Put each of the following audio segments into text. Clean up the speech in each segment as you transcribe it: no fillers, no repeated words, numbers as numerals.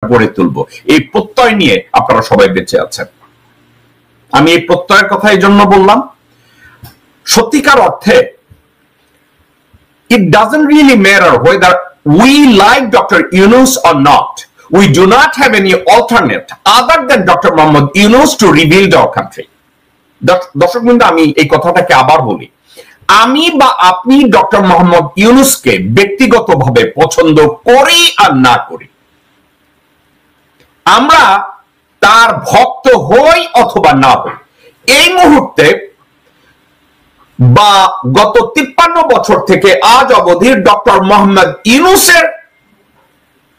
গড়ে তুলবো, এই প্রত্যয় নিয়ে আপনারা সবাই বেঁচে আছেন। আমি এই প্রত্যয়ের কথা এই জন্য বললাম, সত্যিকার অর্থে it doesn't really matter whether we like Dr. Yunus or not. We do not have any alternate other than Dr. Muhammad Yunus to rebuild our country. দর্শক বৃন্দ, আমি এই কথাটাকে আবার বলি, আমি বা আপনি ডক্টর মোহাম্মদ ইউনূসকে ব্যক্তিগতভাবে পছন্দ করি আর না করি, আমরা তার ভক্ত হই অথবা না হই, এই মুহূর্তে বা গত 53 বছর থেকে আজ অবধি ডক্টর মোহাম্মদ ইউনূসের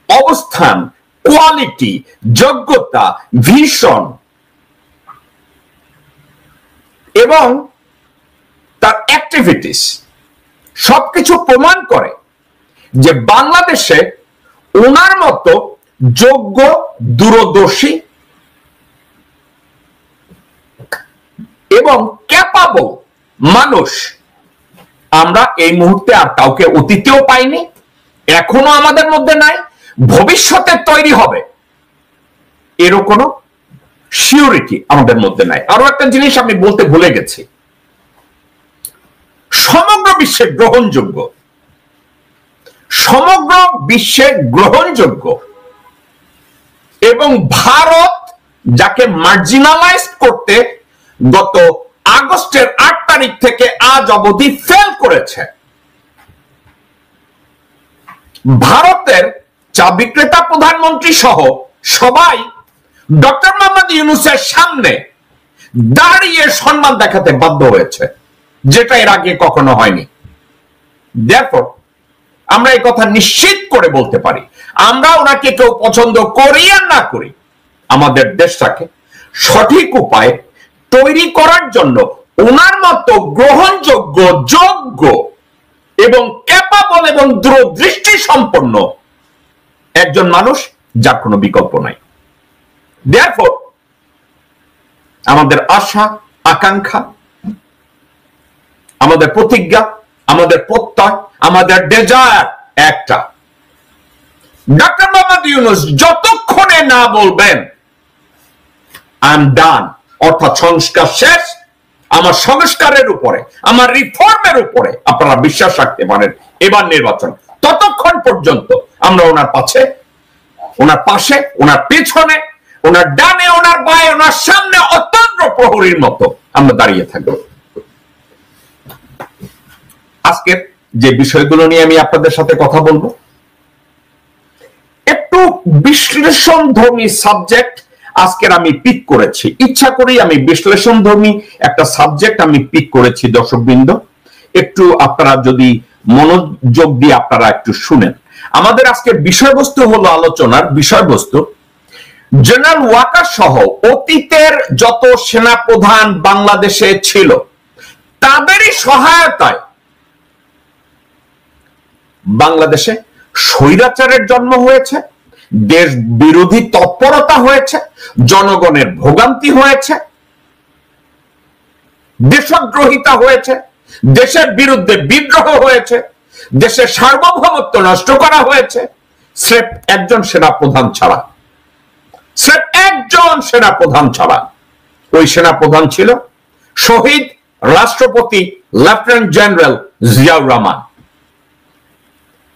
অবস্থান, কোয়ালিটি, যোগ্যতা, ভিশন এবং তার অ্যাক্টিভিটিস সবকিছু প্রমাণ করে যে বাংলাদেশে ওনার মতো যোগ্য, দূরদর্শী এবং ক্যাপাবল মানুষ আমরা এই মুহূর্তে আর কাউকে অতীতেও পাইনি, এখনো আমাদের মধ্যে নাই, ভবিষ্যতে তৈরি হবে এরও কোনো সিউরিটি আমাদের মধ্যে নাই। আরো একটা জিনিস আমি বলতে ভুলে গেছি, সমগ্র বিশ্বে গ্রহণযোগ্য, সমগ্র বিশ্বে গ্রহণযোগ্য এবং ভারত যাকে মার্জিনালাইজ করতে গত আগস্টের 8 তারিখ থেকে আজ অবধি ফেল করেছে, ভারতের চা বিক্রেতা প্রধানমন্ত্রী সহ সবাই ডক্টর মোহাম্মদ ইউনূসের সামনে দাঁড়িয়ে সম্মান দেখাতে বাধ্য হয়েছে, যেটা এর আগে কখনো হয়নি। Therefore, আমরা এই কথা নিশ্চিত করে বলতে পারি, আমরা ওনাকে কেউ পছন্দ করি আর না করি, আমাদের দেশটাকে সঠিক উপায়ে তৈরি করার জন্য ওনার মতো গ্রহণযোগ্য, যোগ্য এবং ক্যাপাবল এবং দূরদৃষ্টি সম্পন্ন একজন মানুষ যার কোনো বিকল্প নাই। Therefore, আমাদের আশা, আকাঙ্ক্ষা, আমাদের প্রতিজ্ঞা, আমাদের প্রত্যয়, আমাদের ডেজায়ার একটা, ডক্টর মোহাম্মদ ইউনূস যতক্ষণে না বলবেন আই এম ডান, অর্থাৎ সংস্কার শেষ, আমার সংস্কারের উপরে, আমার রিফর্মের উপরে আপনারা বিশ্বাস রাখতে পারেন, এবার নির্বাচন, ততক্ষণ পর্যন্ত আমরা ওনার পাশে, ওনার পেছনে, ওনার ডানে, ওনার বায়ে, ওনার সামনে অতন্দ্র প্রহরীর মতো আমরা দাঁড়িয়ে থাকবো। আজকের যে বিষয়গুলো নিয়ে আমি আপনাদের সাথে কথা বলবো, একটু বিশ্লেষণধর্মী সাবজেক্ট আজকের আমি পিক করেছি, ইচ্ছা করেই আমি বিশ্লেষণধর্মী একটা সাবজেক্ট আমি পিক করেছি। দর্শকবৃন্দ, একটু আপনারা যদি মনোযোগ দিয়ে আপনারা একটু শুনেন, আমাদের আজকের বিষয়বস্তু হলো, আলোচনার বিষয়বস্তু জেনারেল ওয়াকার সহ অতীতের যত সেনাপ্রধান বাংলাদেশে ছিল তাদেরই সহায়তায় বাংলাদেশে স্বৈরাচারের জন্ম হয়েছে, দেশ বিরোধী তৎপরতা হয়েছে, জনগণের ভোগান্তি হয়েছে, দেশদ্রোহিতা হয়েছে, দেশের বিরুদ্ধে বিদ্রোহ হয়েছে, দেশের সার্বভৌমত্ব নষ্ট করা হয়েছে, স্রেফ একজন সেনাপ্রধান ছাড়া, স্রেফ একজন সেনাপ্রধান ছাড়া। ওই সেনাপ্রধান ছিল শহীদ রাষ্ট্রপতি লেফটেন্যান্ট জেনারেল জিয়াউর রহমান।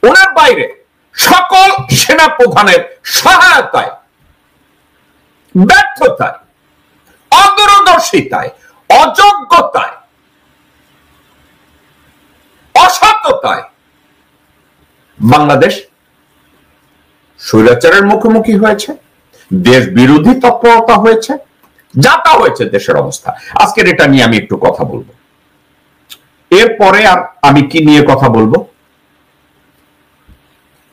ওনার বাইরে সকল সেনাপ্রধানের সহায়তায়, ব্যর্থতায়, অদূরদর্শিতায়, অযোগ্যতায়, অসততায় বাংলাদেশ স্বৈরাচারের মুখোমুখি হয়েছে, দেশ বিরোধী তৎপরতা হয়েছে, যাতা হয়েছে দেশের অবস্থা। আজকের এটা নিয়ে আমি একটু কথা বলবো। এরপরে আর আমি কি নিয়ে কথা বলবো,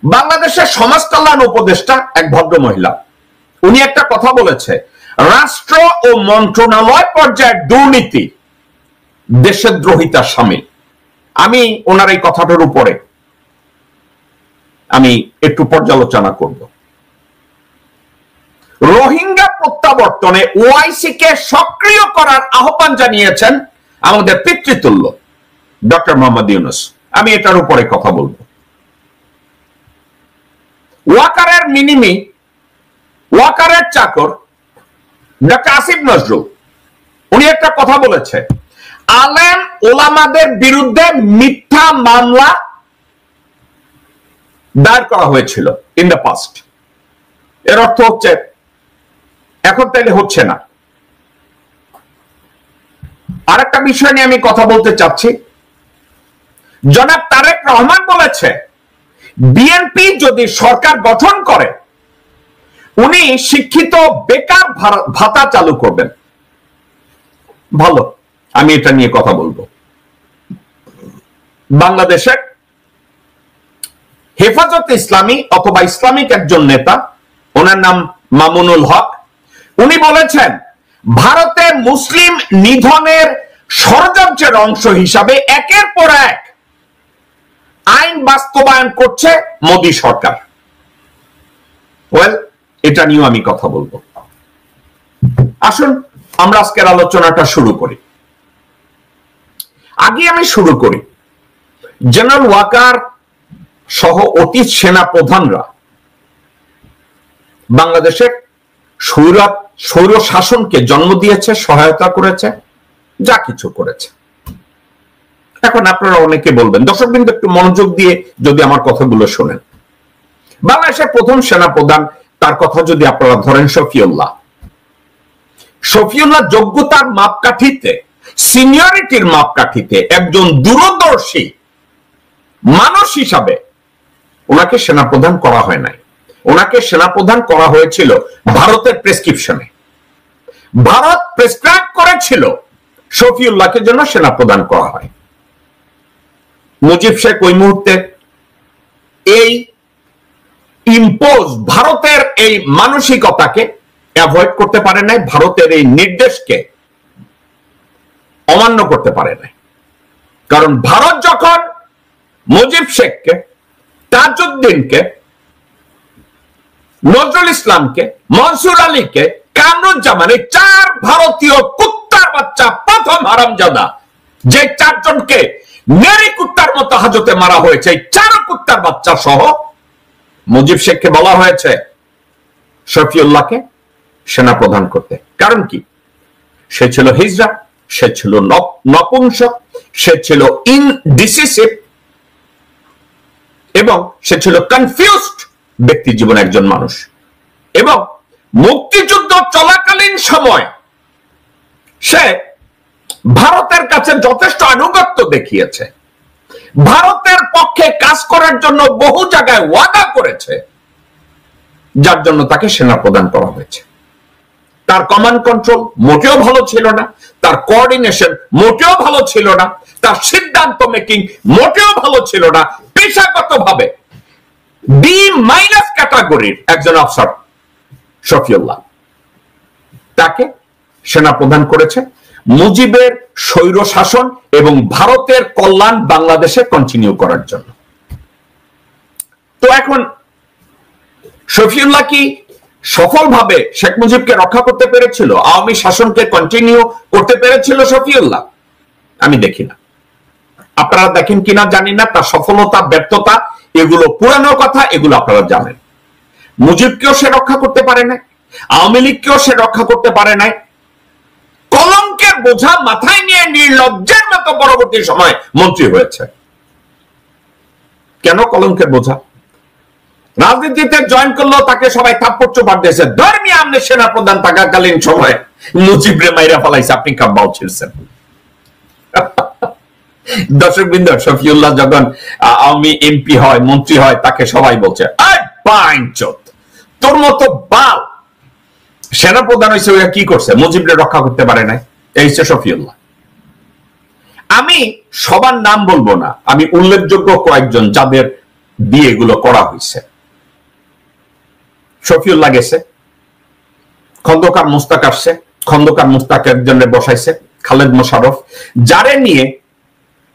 বাংলাদেশের সমাজ কল্যাণ উপদেষ্টা এক ভদ্র মহিলা, উনি একটা কথা বলেছে, রাষ্ট্র ও মন্ত্রণালয় পর্যায়ে দুর্নীতি দেশদ্রোহিতার শামিল। আমি ওনার এই কথাটার উপরে আমি একটু পর্যালোচনা করব। রোহিঙ্গা প্রত্যাবর্তনে ওআইসি কে সক্রিয় করার আহ্বান জানিয়েছেন আমাদের পিতৃতুল্য ডক্টর মোহাম্মদ ইউনূস। আমি এটার উপরে কথা বলবো। ওয়াকারের মিনিমি ওয়াকারের চাকর ডক্টর আসিফ নজরুল উনি একটা কথা বলেছে, আলেম ওলামাদের বিরুদ্ধে মিথ্যা মামলা দায়ের করা হয়েছিল ইন দ্য পাস্ট। এর অর্থ হচ্ছে এখন তাইলে হচ্ছে না। আরেকটা বিষয় নিয়ে আমি কথা বলতে চাচ্ছি। জনাব তারেক রহমান বলেছে বিএনপি যদি সরকার গঠন করে উনি শিক্ষিত বেকার ভাতা চালু করবেন। ভালো, আমি এটা নিয়ে কথা বলবো। বাংলাদেশের হেফাজত ইসলামী অথবা ইসলামিক একজন নেতা, ওনার নাম মামুনুল হক, উনি বলেছেন ভারতে মুসলিম নিধনের ষড়যন্ত্রের অংশ হিসাবে একের পর এক আইন বাস্তবায়ন করছে মোদী সরকার। ওয়েল, এটা নিয়েও আমি কথা বলবো। আসুন আমরা আজকের আলোচনাটা শুরু করি। আগে আমি শুরু করি, জেনারেল ওয়াকার সহ অতীত সেনা প্রধানরা বাংলাদেশের স্বৈর শাসনকে জন্ম দিয়েছে, সহায়তা করেছে, যা কিছু করেছে। এখন আপনারা অনেকে বলবেন, দর্শকবৃন্দ একটু মনোযোগ দিয়ে যদি আমার কথাগুলো শোনেন। বাংলাদেশের প্রথম সেনা প্রধান, তার কথা যদি আপনারা ধরেন শফিউল্লাহ যোগ্যতার মাপকাঠিতে, সিনিয়রিটির মাপকাঠিতে একজন দূরদর্শী মানুষ হিসাবে ওনাকে সেনাপ্রধান করা হয় নাই। ওনাকে সেনাপ্রধান করা হয়েছিল ভারতের প্রেসক্রিপশনে। ভারত প্রেসক্রাইব করেছিল শফিউল্লাহকে যেন সেনাপ্রধান করা হয়। মুজিব শেখ ওই মুহূর্তে এই ইম্পোজ, ভারতের এই মানসিকতাকে অ্যাভয়েড করতে পারে নাই, ভারতের এই নির্দেশকে অমান্য করতে পারে নাই। কারণ ভারত যখন মুজিব শেখকে, তাজউদ্দিনকে, নজরুল ইসলামকে, মনসুর আলীকে, কামরুজ্জামান, এই চার ভারতীয় কুত্তার বাচ্চা, প্রথম হারামজাদা যে চারজনকে নেরি কুত্তার মতো হাজতে মারা হয়েছে, এই চার কুত্তার বাচ্চা সহ মুজিব শেখকে বলা হয়েছে শফিউল্লাহকে সেনাপ্রধান করতে। কারণ কি? সে ছিল হিজড়া, সে ছিল নপুংসক, সে ছিল ইনডিসিসিভ এবং সে ছিল কনফিউজড ব্যক্তি জীবন একজন মানুষ। এবং মুক্তিযুদ্ধ চলাকালীন সময় সে ভারতের কাছে যথেষ্ট আনুগত্য দেখিয়েছে, ভারতের পক্ষে কাজ করার জন্য বহু জায়গায় ওয়াদা করেছে, যার জন্য তাকে সেনাপ্রধান করা হয়েছে। তার কমান্ড কন্ট্রোল মোটেও ভালো ছিল না, তার কোঅর্ডিনেশন মোটেও ভালো ছিল না, তার সিদ্ধান্ত মেকিং মোটেও ভালো ছিল না। পেশাগতভাবে বি মাইনাস ক্যাটাগরির একজন অফিসার শফিউল্লাহ। তাকে সেনাপ্রধান করেছে মুজিবের স্বৈর শাসন এবং ভারতের কল্যাণ বাংলাদেশে কন্টিনিউ করার জন্য। তো এখন শফিউল্লাহ কি সফলভাবে শেখ মুজিবকে রক্ষা করতে পেরেছিল? আওয়ামী শাসনকে কন্টিনিউ করতে পেরেছিল শফিউল্লাহ? আমি দেখি না। আপনারা দেখেন কিনা জানি না। তার সফলতা ব্যর্থতা এগুলো পুরানো কথা, এগুলো আপনারা জানেন। মুজিবকেও সে রক্ষা করতে পারে নাই, আওয়ামী লীগকেও সে রক্ষা করতে পারে নাই। কলঙ্কের বোঝা মাথায় নিয়ে নির্লজ্জের মতো পরবর্তী সময় মন্ত্রী হয়েছে। কেন কলঙ্কের বোঝা? রাজনীতিতে জয়েন করলো, তাকে সবাই থাপ্পড় চোপার দিয়েছে। ধর্মীয় আমলে সেনা প্রধান থাকাকালীন সময় মুজিবরে মাইরা ফেলাইছে, আপনি কাব্বাও ছিলছেন। দর্শকবৃন্দ, শফিউল্লাহ যখন আওয়ামী এমপি হয়, মন্ত্রী হয়, তাকে সবাই বলছে তোর মতো বাল সেনাপ্রধান হয়েছে, ওরা কি করছে? মুজিবরে রক্ষা করতে পারে নাই। এই হচ্ছে শফিউল্লাহ। আমি সবার নাম বলবো না, আমি উল্লেখযোগ্য কয়েকজন যাদের দিয়ে এগুলো করা হয়েছে। শফিউল্লাহ গেছে, খন্দকার মুস্তাক আসছে, খন্দকার মুস্তাক একজনের বসাইছে খালেদ মোশাররফ, যারে নিয়ে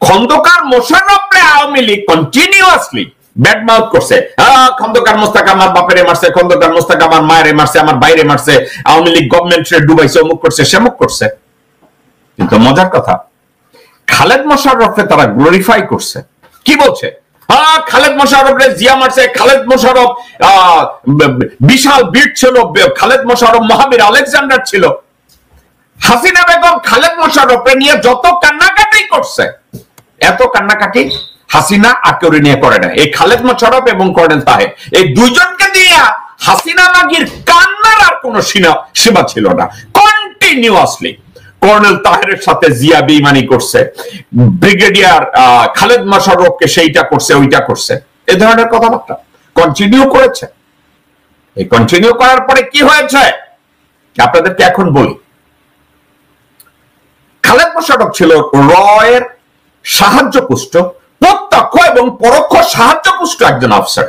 খন্দকার মোশাররফরে আওয়ামী লীগ কন্টিনিউয়াসলি ব্যাডমাউথ করছে। খন্দকার মোস্তাক আমার বাপেরে মারছে, খন্দকার মোস্তাক আমার মায়েরে মারছে, আমার বাইরে মারছে, আওয়ামী লীগ গভর্নমেন্টে ডুবাইছে, অমুক করছে, সেমুক করছে। কিন্তু মজার কথা, খালেদ মোশাররফে তারা গ্লোরিফাই করছে। কি বলছে? খালেদ মোশাররফ জিয়া মারছে, খালেদ মোশাররফ বিশাল বীর ছিল, খালেদ মোশাররফ মহাবীর আলেকজান্ডার ছিল। হাসিনা বেগম খালেদ মোশাররফকে নিয়ে যত কান্নাকাটি করছে, এত কান্নাকাটি হাসিনা আর কেউ নিয়ে করে না। এই খালেদ মোশাররফ এবং কর্নেল তাহের, এই দুইজনকে দিয়ে হাসিনা মাগির কান্নার আর কোন সীমা ছিল না। কন্টিনিউয়াসলি কর্নেল তাহেরের সাথে জিয়া বেইমানি করছে, ব্রিগেডিয়ার খালেদ মোশাররফকে সেইটা করছে, ওইটা করছে, এই ধরনের কথাবার্তা কন্টিনিউ করেছে। এই কন্টিনিউ করার পরে কি হয়েছে আপনাদেরকে এখন বলি। খালেদ মোশাররফ ছিল রয়ের সাহায্যপুষ্ট, প্রত্যক্ষ এবং পরোক্ষ সাহায্যপুষ্ট একজন অফিসার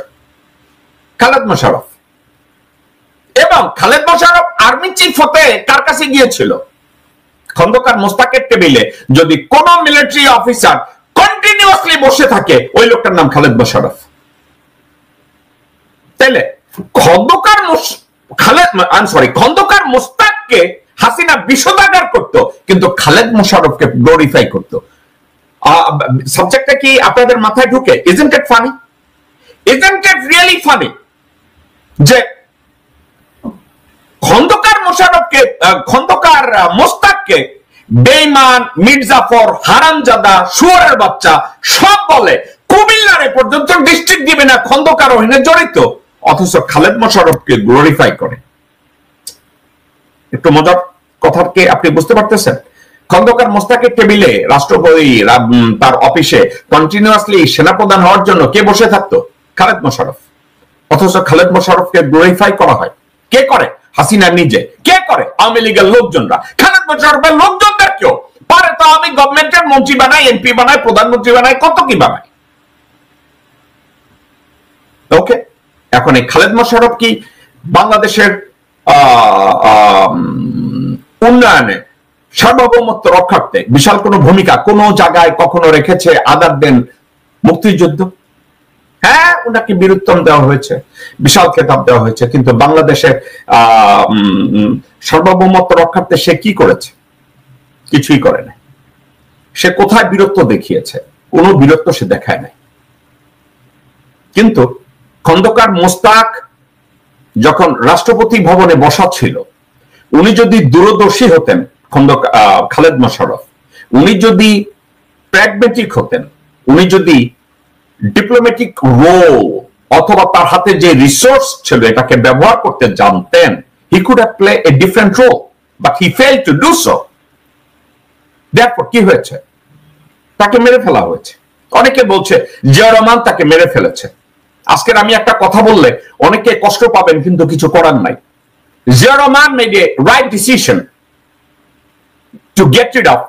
খালেদ মোশাররফ। এবং খালেদ মোশাররফ আর্মি চিফ হতে কার কাছে গিয়েছিল? খন্দকার মোস্তাকের টেবিলে যদি কোন মিলিটারি অফিসার কন্টিনিউয়াসলি বসে থাকে, ওই লোকটার নাম খালেদ মোশাররফ। তাইলে খন্দকার মোস্তাককে হাসিনা বিষোদাগার করত, কিন্তু খালেদ মোশাররফকে গ্লোরিফাই করত। সাবজেক্টটা কি আপনাদের মাথায় ঢুকে? Isn't it funny? Isn't it really funny যে খন্দকার মোস্তাককে বেঈমান, মির্জাফর, হারামজাদা, শুয়োরের বাচ্চা সব বলে, কুমিল্লারে পর্যন্ত ডিস্ট্রিক্ট দিবে না খন্দকার ওখানে জড়িত, অথচ খালেদ মোশাররফকে গ্লোরিফাই করে। একটু মজার কথাকে আপনি বুঝতে পারতেছেন? খন্দকার মোস্তাকের টেবিলে রাষ্ট্রপতি তার অফিসে কন্টিনিউয়াসলি সেনাপ্রধান হওয়ার জন্য কে বসে থাকতো? খালেদ মোশাররফ। অথচ খালেদ মোশাররফকে গ্লোরিফাই করা হয়। কে করে? হাসিনা নিজে। কে করে? আওয়ামী লীগের লোকজনরা। খালেদ মোশাররফের লোকজনদের কেউ পারে তো আমি গভর্নমেন্টের মন্ত্রী বানাই, এমপি বানাই, প্রধানমন্ত্রী বানাই, কত কি বানাই। ওকে, এখন এই খালেদ মোশাররফ কি বাংলাদেশের উন্নয়নে সার্বভৌমত্ব রক্ষার্থে বিশাল কোন ভূমিকা কোন জায়গায় কখনো রেখেছে আদার দেন মুক্তিযুদ্ধ? হ্যাঁ, ওনাকে বীরুত্তম দেওয়া হয়েছে, বিশাল খেতাব দেওয়া হয়েছে, কিন্তু বাংলাদেশের সার্বভৌমত্ব রক্ষার্থে সে কি করেছে? কিছুই করে নাই। সে কোথায় বীরত্ব দেখিয়েছে? কোনো বীরত্ব সে দেখায় নাই। কিন্তু খন্দকার মোস্তাক যখন রাষ্ট্রপতি ভবনে বসা ছিল, উনি যদি দূরদর্শী হতেন, খালেদ মোশাররফ, উনি যদি প্র্যাগমেটিক হতেন, উনি যদি ডিপ্লোম্যাটিক রোল অথবা তার হাতে যে রিসোর্স ছিল এটাকে ব্যবহার করতে জানতেন, he could have play a different role, but he failed to do so. Therefore কি হয়েছে? তাকে মেরে ফেলা হয়েছে। অনেকে বলছে জিয়া রহমান তাকে মেরে ফেলেছে। আজকের আমি একটা কথা বললে অনেকে কষ্ট পাবেন, কিন্তু কিছু করার নাই। Zia Rahman made a right decision to get rid of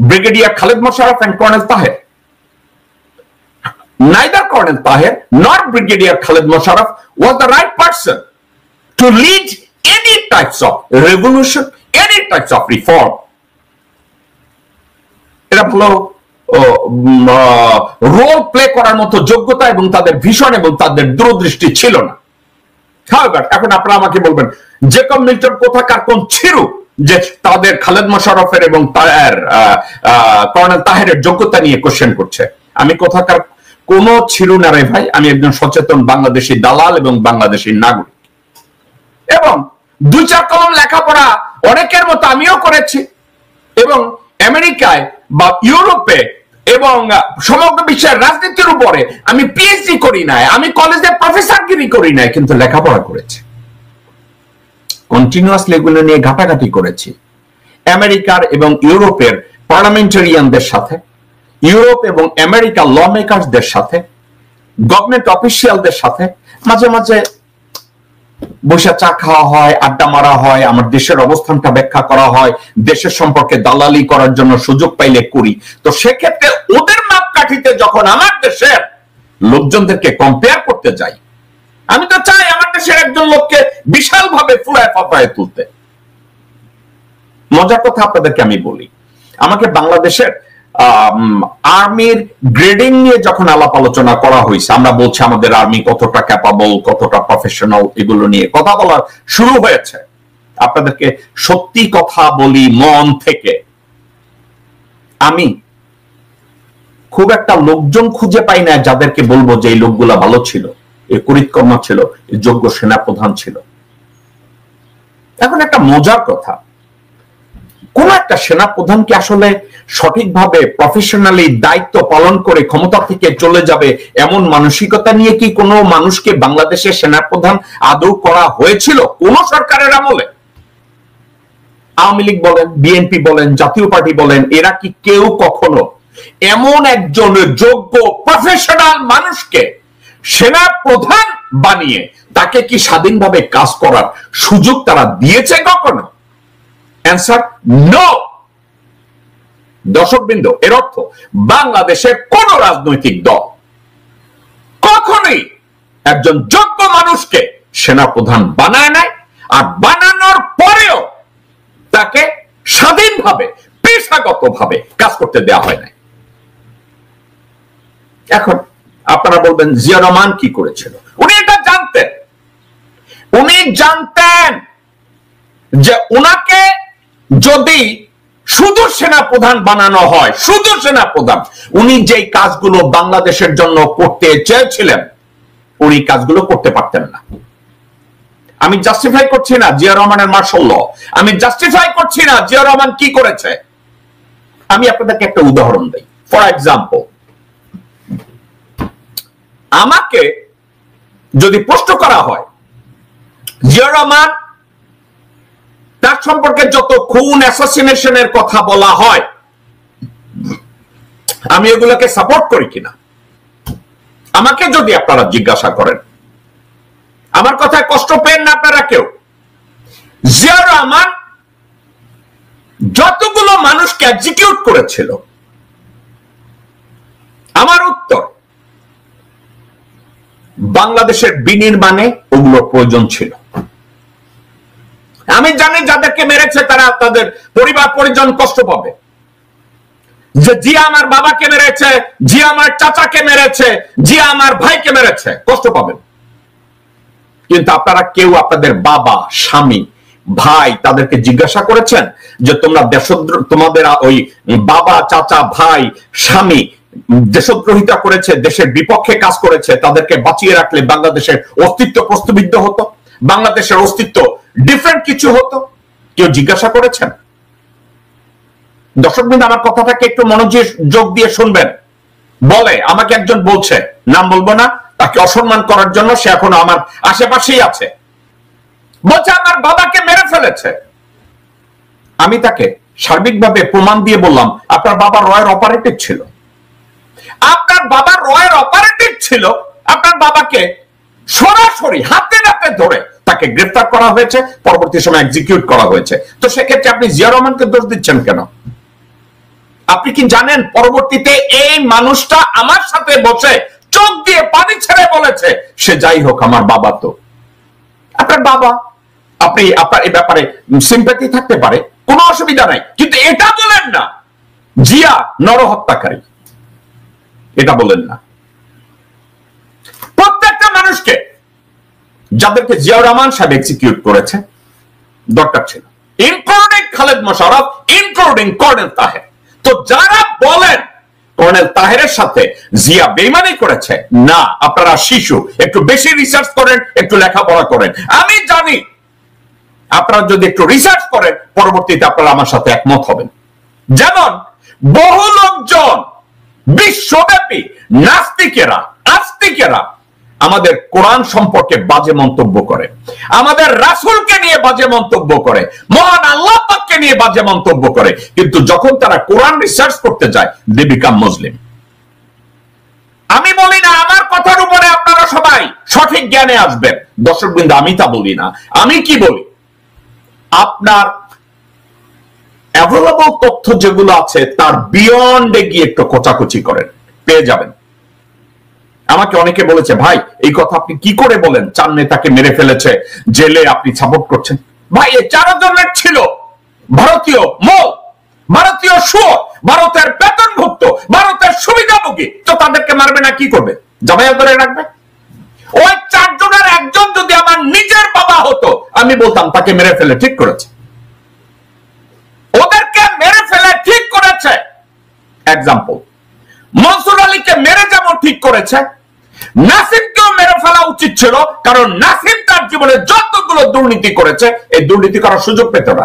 Brigadier Khaled Musharraf and Colonel Tahir. Neither Colonel Tahir nor Brigadier Khaled Musharraf was the right person to lead any types of revolution, any types of reform. এটা হলো role play করার মতো যোগ্যতা এবং তাদের vision এবং তাদের দূরদৃষ্টি ছিল না। এখন আপনারা আমাকে বলবেন, জেকব মিল্টন কোথাকার কোন ছিরু যে তাদের খালেদ মোশাররফের এবং কর্নেল তাহেরের যোগ্যতা নিয়ে কোশ্চেন করছে? আমি কোথাকার কোন ছিরু না রে ভাই। আমি একজন সচেতন বাংলাদেশি দালাল এবং বাংলাদেশি নাগরিক, এবং 2-4 কলম লেখাপড়া অনেকের মতো আমিও করেছি, এবং আমেরিকায় বা ইউরোপে এবং সমগ্র বিশ্বের রাজনীতির উপরে আমি পিএইচডি করি নাই, আমি কলেজে প্রফেসরগিরি করি নাই, কিন্তু লেখাপড়া করেছি, কন্টিনিউয়াসলি এগুলো নিয়ে ঘাটাঘাটি করেছি। আমেরিকার এবং ইউরোপের পার্লামেন্টারিয়ানদের সাথে, ইউরোপ এবং আমেরিকার ল মেকারসদের সাথে, গভর্নমেন্ট অফিসিয়ালদের সাথে মাঝে মাঝে বসে চা খাওয়া হয়, আড্ডা মারা হয়, আমার দেশের অবস্থানটা ব্যাখ্যা করা হয়, দেশের সম্পর্কে দালালি করার জন্য সুযোগ পাইলে করি। তো সেক্ষেত্রে ওদের মাপকাঠিতে যখন আমার দেশের লোকজনদেরকে কম্পেয়ার করতে যাই, আমি তো চাই আমার দেশের একজন লোককে বিশাল ভাবে ফুলায় ফাঁপায় তুলতে। মজার কথা আপনাদেরকে আমি বলি, আমাকে বাংলাদেশের আর্মির গ্রেডিং নিয়ে যখন আলাপ আলোচনা করা হয়েছে, আমরা বলছি আমাদের আর্মি কতটা ক্যাপাবল, কতটা প্রফেশনাল, এগুলো নিয়ে কথা বলা শুরু হয়েছে। আপনাদেরকে সত্যি কথা বলি মন থেকে, আমি খুব একটা লোকজন খুঁজে পাই না যাদেরকে বলবো যে এই লোকগুলা ভালো ছিল, এই করিতকর্মা ছিল, এই যোগ্য সেনাপ্রধান ছিল। এখন একটা মজার কথা, কোন একটা সেনাপ্রধানকে আসলে সঠিকভাবে প্রফেশনালি দায়িত্ব পালন করে ক্ষমতা থেকে চলে যাবে এমন মানসিকতা নিয়ে কি কোনো মানুষকে বাংলাদেশের সেনাপ্রধান আদৌ করা হয়েছিল কোন সরকারের আমলে? আওয়ামী লীগ বলেন, বিএনপি বলেন, জাতীয় পার্টি বলেন, এরা কি কেউ কখনো এমন একজন যোগ্য প্রফেশনাল মানুষকে সেনাপ্রধান বানিয়ে তাকে কি স্বাধীনভাবে কাজ করার সুযোগ তারা দিয়েছে কখনো? Answer no. দর্শকবৃন্দ, এর অর্থ বাংলাদেশের কোন রাজনৈতিক দল কখনোই একজন যোগ্য মানুষকে সেনাপ্রধান বানায় নাই, আর বানানোর পরেও তাকে স্বাধীনভাবে পেশাগতভাবে কাজ করতে দেওয়া হয় নাই। এখন আপনারা বলবেন জিয়া রহমান কি করেছিল? উনি এটা জানতেন, উনি জানতেন যে উনাকে যদি শুধু সেনাপ্রধান বানানো হয়, শুধু সেনাপ্রধান, উনি যেই কাজগুলো বাংলাদেশের জন্য করতে চেয়েছিলেন উনি কাজগুলো করতে পারতেন না। আমি জাস্টিফাই করছি না জিয়া রহমানের মার্শাল ল, আমি জাস্টিফাই করছি না জিয়া রহমান কি করেছে। আমি আপনাদেরকে একটা উদাহরণ দেই। ফর এক্সাম্পল, আমাকে যদি প্রশ্ন করা হয় জিয়া রহমান তার সম্পর্কে যত খুন অ্যাসাসিনেশনের কথা বলা হয় আমি এগুলোকে সাপোর্ট করি কিনা, আমাকে যদি আপনারা জিজ্ঞাসা করেন, আমার কথায় কষ্ট পেন না আপনারা কেউ, জিয়া রহমান যতগুলো মানুষকে এক্সিকিউট করেছিল, আমার উত্তর বাংলাদেশের বিনির্মাণে ওগুলো প্রয়োজন ছিল। আমি জানি যাদেরকে মেরেছে তারা তাদের পরিবার পরিজন কষ্ট পাবে, যে জিয়া আমার বাবাকে মেরেছে, জিয়া আমার চাচাকে মেরেছে, জিয়া আমার ভাইকে মেরেছে, কষ্ট পাবেন। কিন্তু আপনারা কেউ আপনাদের বাবা, স্বামী, ভাই তাদেরকে জিজ্ঞাসা করেছেন যে তোমরা তোমাদের ওই বাবা, চাচা, ভাই, স্বামী দেশদ্রোহিতা করেছে, দেশের বিপক্ষে কাজ করেছে, তাদেরকে বাঁচিয়ে রাখলে বাংলাদেশের অস্তিত্ব প্রশ্নবিদ্ধ হতো, বাংলাদেশের অস্তিত্ব ডিফারেন্ট কিছু হতো? কেউ জিজ্ঞাসা করেছেন? দর্শকবৃন্দ, আমার কথাটাকে একটু মনোযোগ দিয়ে শুনবেন। বলে, আমাকে একজন বলছে, নাম বলবো না, তাকে অসম্মান করার জন্য, সে এখনো আমার আশেপাশেই আছে, বলছে আমার বাবাকে মেরে ফেলেছে। আমি তাকে সার্বিকভাবে প্রমাণ দিয়ে বললাম, আপনার বাবা রয়ের অপারেটিভ ছিল, আপনার বাবা রয়ের অপারেটিভ ছিল, আপনার বাবাকে সরাসরি হাতে নাতে ধরে তাকে গ্রেফতার করা হয়েছে, পরবর্তী সময় এক্সিকিউট করা হয়েছে। তো সেক্ষেত্রে আপনি জিয়া রহমানকে দোষ দিচ্ছেন কেন? আপনি কি জানেন পরবর্তীতে এই মানুষটা আমার সাথে বসে চোখ দিয়ে পানি ছেড়ে বলেছে, সে যাই হোক আমার বাবা তো। আপনার বাবা, আপনি আপনার এই ব্যাপারে সিম্প্যাথি থাকতে পারে, কোনো অসুবিধা নাই, কিন্তু এটা বলেন না জিয়া নরহত্যাকারী, এটা বলেন না। প্রত্যেকটা মানুষকে যাদেরকে জিয়া রহমান সাহেব এক্সিকিউট করেছে দরকার ছিল, including Khaled Mosharraf, including colonel Taher. তো যারা বলেন কর্নেল তাহেরের সাথে জিয়া বেইমানি করেছে, না, আপনারা শিশু, একটু বেশি রিসার্চ করেন, একটু লেখাপড়া করেন। আমি জানি আপনারা যদি একটু রিসার্চ করেন পরবর্তীতে আপনারা আমার সাথে একমত হবেন। যেমন বহু লোকজন বিশ্বব্যাপী নাস্তিকেরা, আস্তিকেরা আমাদের কোরআন সম্পর্কে বাজে মন্তব্য করে, আমাদের রাসূলকে নিয়ে বাজে মন্তব্য করে, মহান আল্লাহ পাককে নিয়ে বাজে মন্তব্য করে, কিন্তু যখন তারা কোরআন রিসার্চ করতে যায় দে বিকাম মুসলিম। আমি বলি না আমার কথার উপরে আপনারা সবাই সঠিক জ্ঞানে আসবেন, দর্শকবৃন্দ, আমি তা বলি না। আমি কি বলি, আপনার অ্যাভেলেবল তথ্য যেগুলো আছে তার বিয়ন্ডে গিয়ে একটু খোঁচাখুচি করেন, পেয়ে যাবেন। আমাকে অনেকে বলেছে, ভাই এই কথা আপনি কি করে বলেন, চার নেতাকে মেরে ফেলেছে, জেলে আপনি সাপোর্ট করছেন। ভাই এই চারজনের ছিল ভারতীয় মূল, ভারতীয় সুর, ভারতের বেতনভুক্ত, ভারতের সুবিধাভোগী, তো তাদেরকে মারবে না কি করবে? জামাইয়া ধরে রাখবে? ওই চারজনের একজন যদি আমার নিজের বাবা হতো আমি বলতাম তাকে মেরে ফেলে ঠিক করেছে, ওদেরকে মেরে ফেলে ঠিক করেছে। এক্সাম্পল, মনসুর আলীকে মেরে যেমন ঠিক করেছে, নাসিমকেও মেরে ফেলা উচিত ছিল, কারণ নাসিম তার জীবনে যতগুলো দুর্নীতি করেছে এই দুর্নীতি করার সুযোগ পেত না।